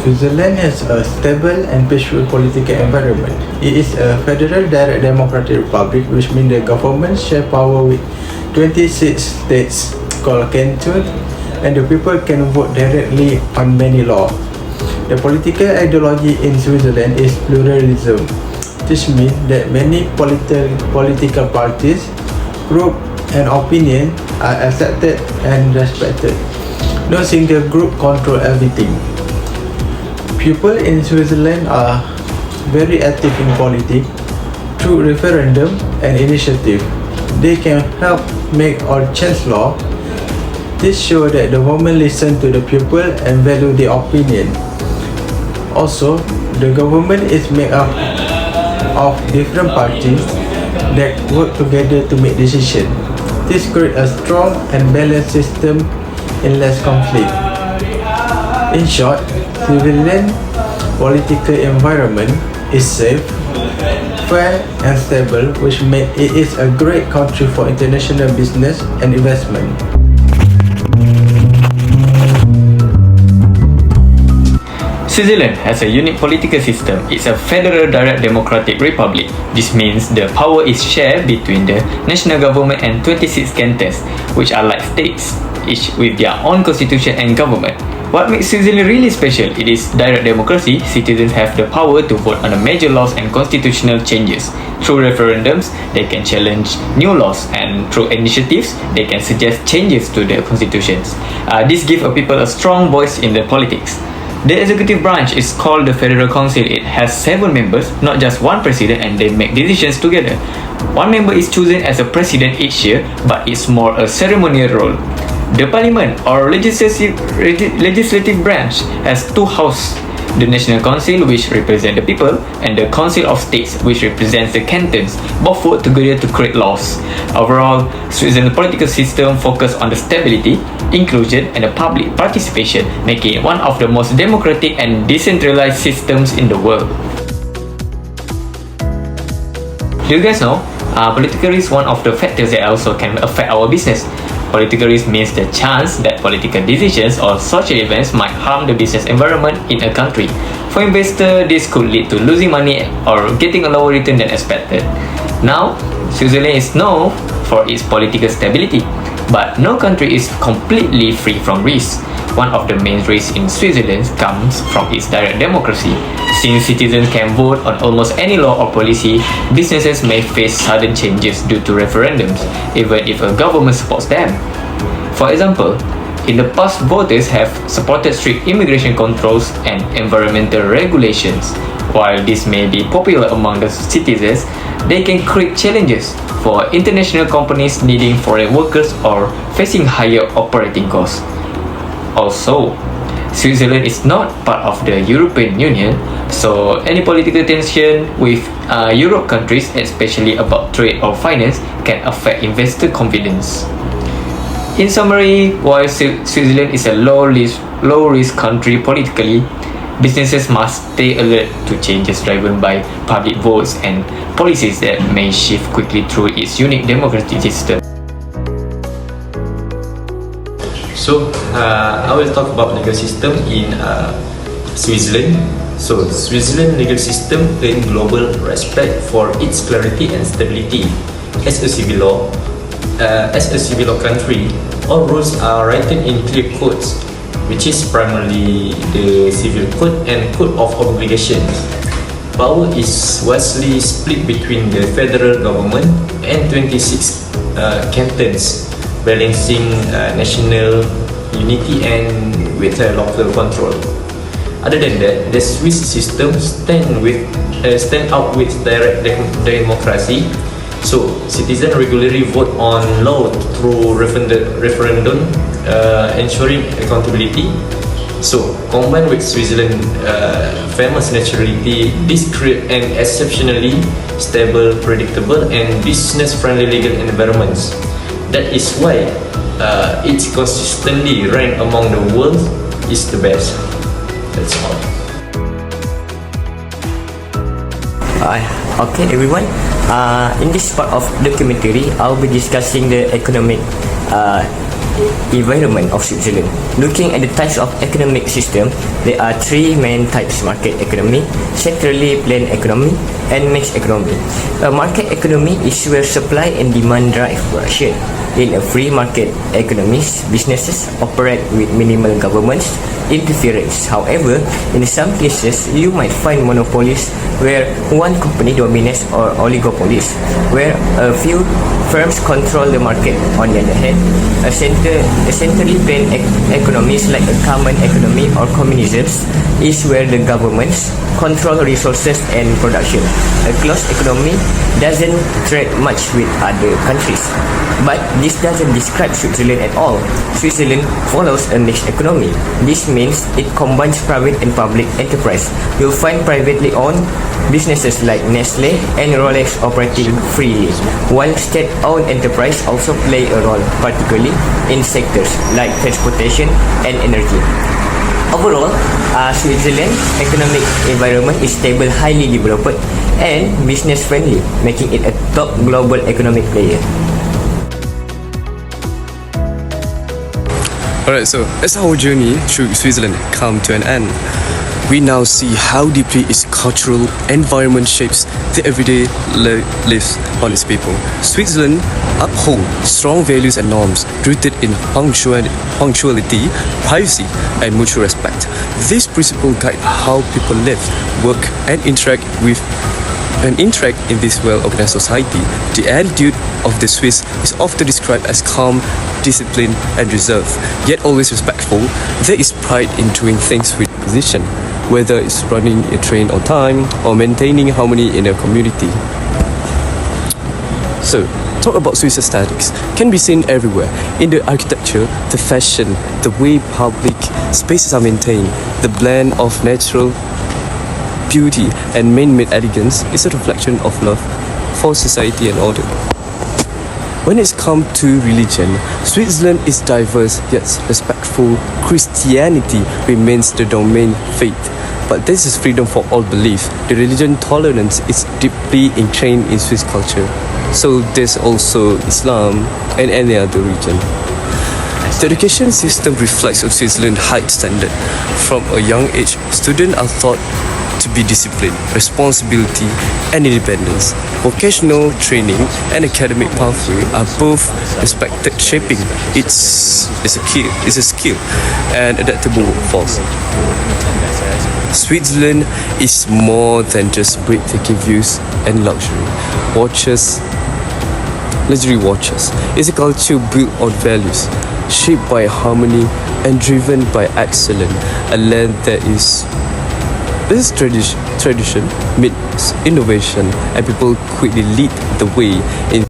Switzerland has a stable and peaceful political environment. It is a federal direct democratic republic, which means the government share power with 26 states called cantons, and the people can vote directly on many laws. The political ideology in Switzerland is pluralism. This means that many political parties, groups, and opinions are accepted and respected. No single group controls everything. People in Switzerland are very active in politics through referendum and initiative. They can help make or change law. This shows that the government listens to the people and value their opinion. Also, the government is made up of different parties that work together to make decisions. This creates a strong and balanced system and less conflict. In short, Switzerland's political environment is safe, fair and stable, which makes it is a great country for international business and investment. Switzerland has a unique political system. It's a federal direct democratic republic. This means the power is shared between the national government and 26 cantons, which are like states, each with their own constitution and government. What makes Switzerland really special? It is direct democracy. Citizens have the power to vote on the major laws and constitutional changes. Through referendums, they can challenge new laws, and through initiatives, they can suggest changes to the constitutions. This gives people a strong voice in the politics. The executive branch is called the Federal Council. It has 7 members, not just one president, and they make decisions together. One member is chosen as a president each year, but it's more a ceremonial role. The parliament or legislative branch has 2 houses, the National Council, which represents the people, and the Council of States, which represents the cantons. Both work together to create laws. Overall, Switzerland's political system focuses on the stability, inclusion, and the public participation, making it one of the most democratic and decentralized systems in the world. Do you guys know? Political risk is one of the factors that also can affect our business. Political risk means the chance that political decisions or social events might harm the business environment in a country. For investors, this could lead to losing money or getting a lower return than expected. Now, Switzerland is known for its political stability, but no country is completely free from risk. One of the main risks in Switzerland comes from its direct democracy. Since citizens can vote on almost any law or policy, businesses may face sudden changes due to referendums, even if a government supports them. For example, in the past, voters have supported strict immigration controls and environmental regulations. While this may be popular among the citizens, they can create challenges for international companies needing foreign workers or facing higher operating costs. Also, Switzerland is not part of the European Union, so any political tension with Europe countries, especially about trade or finance, can affect investor confidence. In summary, while Switzerland is a low-risk country politically, businesses must stay alert to changes driven by public votes and policies that may shift quickly through its unique democratic system. So, I will talk about legal system in Switzerland. So, Switzerland legal system gain global respect for its clarity and stability. As a civil law country, all rules are written in clear codes, which is primarily the civil code and code of obligations. Power is vastly split between the federal government and 26 cantons, balancing national unity and with local control. Other than that, the Swiss system stand out with direct democracy. So, citizens regularly vote on law through referendum, ensuring accountability. So, combined with Switzerland's famous naturality, this creates an exceptionally stable, predictable, and business-friendly legal environments. That is why it's consistently ranked among the world is the best. That's all. Okay everyone, in this part of documentary I'll be discussing the economic environment of Switzerland. Looking at the types of economic system, there are three main types: market economy, centrally planned economy, and mixed economy. A market economy is where supply and demand drive production. In a free market economy, businesses operate with minimal government interference. However, in some cases, you might find monopolies where one company dominates, or oligopolies where a few firms control the market. On the other hand, a centrally planned economy, like a common economy or communism, is where the governments control resources and production. A closed economy doesn't trade much with other countries. But this doesn't describe Switzerland at all. Switzerland follows a mixed economy. This means it combines private and public enterprise. You'll find privately owned businesses like Nestle and Rolex operating freely, while state-owned enterprise also play a role, particularly in sectors like transportation and energy. Overall, Switzerland's economic environment is stable, highly developed, and business-friendly, making it a top global economic player. Alright, so as our journey through Switzerland come to an end, we now see how deeply its cultural environment shapes the everyday lives on its people. Switzerland upholds strong values and norms rooted in punctuality, privacy, and mutual respect. These principles guide how people live, work, and interact in this well-organized society. The attitude of the Swiss is often described as calm, disciplined, and reserved, yet always respectful. There is pride in doing things with precision, whether it's running a train on time or maintaining harmony in a community. So, talk about Swiss aesthetics can be seen everywhere, in the architecture, the fashion, the way public spaces are maintained. The blend of natural beauty and man-made elegance is a reflection of love for society and order. When it's come to religion, Switzerland is diverse yet respectful. Christianity remains the domain faith, but this is freedom for all belief. The religion tolerance is deeply ingrained in Swiss culture. So there's also Islam and any other religion. The education system reflects of Switzerland's high standard. From a young age, students are taught to be disciplined, responsibility, and independence. Vocational training and academic pathway are both respected, shaping it's a skill and adaptable workforce. Switzerland is more than just breathtaking views and luxury watches. It's a culture built on values, shaped by harmony and driven by excellence. A land that is this tradition meets innovation, and people quickly lead the way in